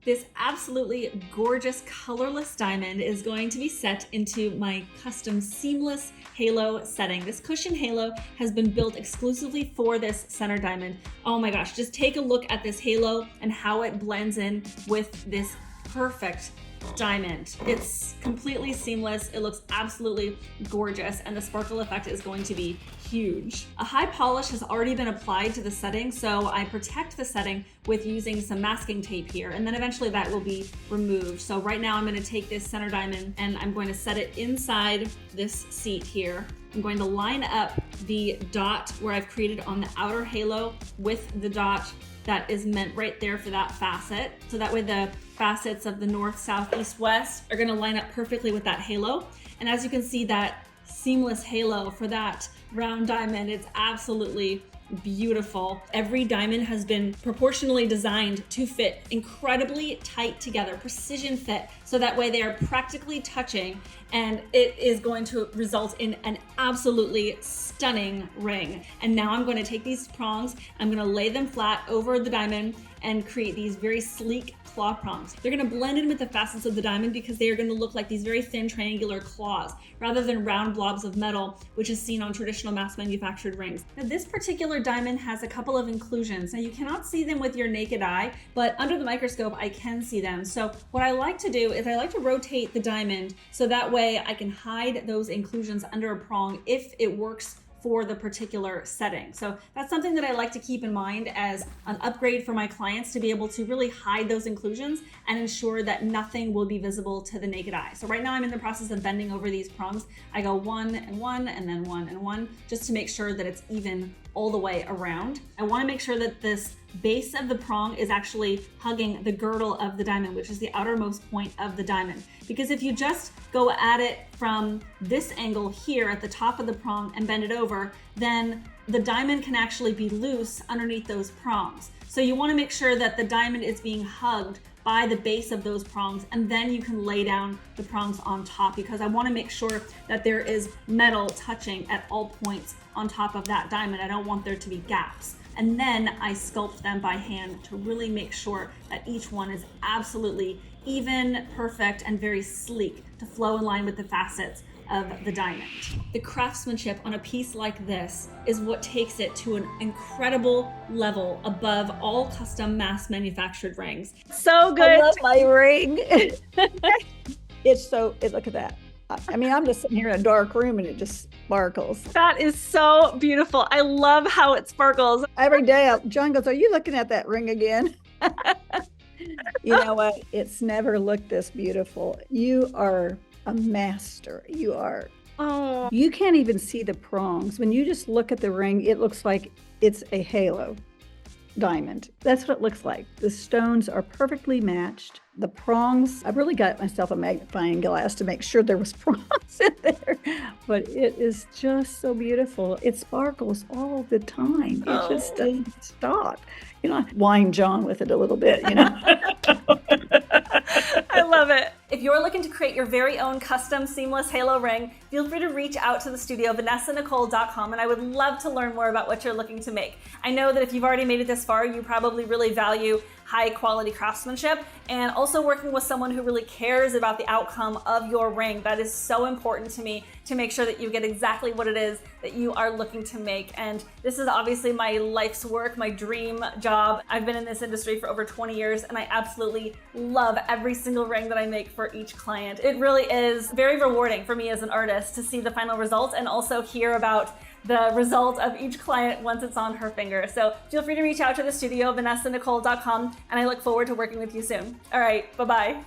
This absolutely gorgeous colorless diamond is going to be set into my custom seamless halo setting. This cushion halo has been built exclusively for this center diamond. Oh my gosh, just take a look at this halo and how it blends in with this perfect diamond. It's completely seamless. It looks absolutely gorgeous, and the sparkle effect is going to be huge. A high polish has already been applied to the setting, so I protect the setting with using some masking tape here, and then eventually that will be removed. So right now I'm going to take this center diamond and I'm going to set it inside this seat here. I'm going to line up the dot where I've created on the outer halo with the dot that is meant right there for that facet. So that way the facets of the north, south, east, west are gonna line up perfectly with that halo. And as you can see, that seamless halo for that round diamond, it's absolutely beautiful. Every diamond has been proportionally designed to fit incredibly tight together, precision fit, so that way they are practically touching, and it is going to result in an absolutely stunning ring. And now I'm going to take these prongs, I'm going to lay them flat over the diamond and create these very sleek claw prongs. They're going to blend in with the facets of the diamond because they are going to look like these very thin triangular claws rather than round blobs of metal, which is seen on traditional mass manufactured rings. Now, this particular diamond has a couple of inclusions. Now, you cannot see them with your naked eye, but under the microscope I can see them. So what I like to do is I like to rotate the diamond so that way I can hide those inclusions under a prong if it works for the particular setting. So that's something that I like to keep in mind as an upgrade for my clients, to be able to really hide those inclusions and ensure that nothing will be visible to the naked eye. So right now I'm in the process of bending over these prongs. I go one and one and then one and one, just to make sure that it's even all the way around. I want to make sure that this base of the prong is actually hugging the girdle of the diamond, which is the outermost point of the diamond. Because if you just go at it from this angle here at the top of the prong and bend it over, then the diamond can actually be loose underneath those prongs. So you want to make sure that the diamond is being hugged by the base of those prongs, and then you can lay down the prongs on top, because I want to make sure that there is metal touching at all points on top of that diamond. I don't want there to be gaps. And then I sculpt them by hand to really make sure that each one is absolutely even, perfect, and very sleek to flow in line with the facets of the diamond. The craftsmanship on a piece like this is what takes it to an incredible level above all custom mass manufactured rings. So good. I love my ring. Look at that. I mean, I'm just sitting here in a dark room and it just sparkles. That is so beautiful. I love how it sparkles. Every day, John goes, "Are you looking at that ring again?" You know what? It's never looked this beautiful. You are a master. You are. Oh. You can't even see the prongs. When you just look at the ring, it looks like it's a halo diamond. That's what it looks like. The stones are perfectly matched. The prongs, I've really got myself a magnifying glass to make sure there was prongs in there, but it is just so beautiful. It sparkles all the time. It just doesn't stop. You know, I wine John with it a little bit, you know. I love it. If you're looking to create your very own custom seamless halo ring, feel free to reach out to the studio, vanessanicole.com, and I would love to learn more about what you're looking to make. I know that if you've already made it this far, you probably really value high quality craftsmanship, and also working with someone who really cares about the outcome of your ring. That is so important to me, to make sure that you get exactly what it is that you are looking to make. And this is obviously my life's work, my dream job. I've been in this industry for over 20 years, and I absolutely love every single ring that I make for each client. It really is very rewarding for me as an artist to see the final result and also hear about the result of each client once it's on her finger. So feel free to reach out to the studio, vanessanicole.com, and I look forward to working with you soon. All right, bye-bye.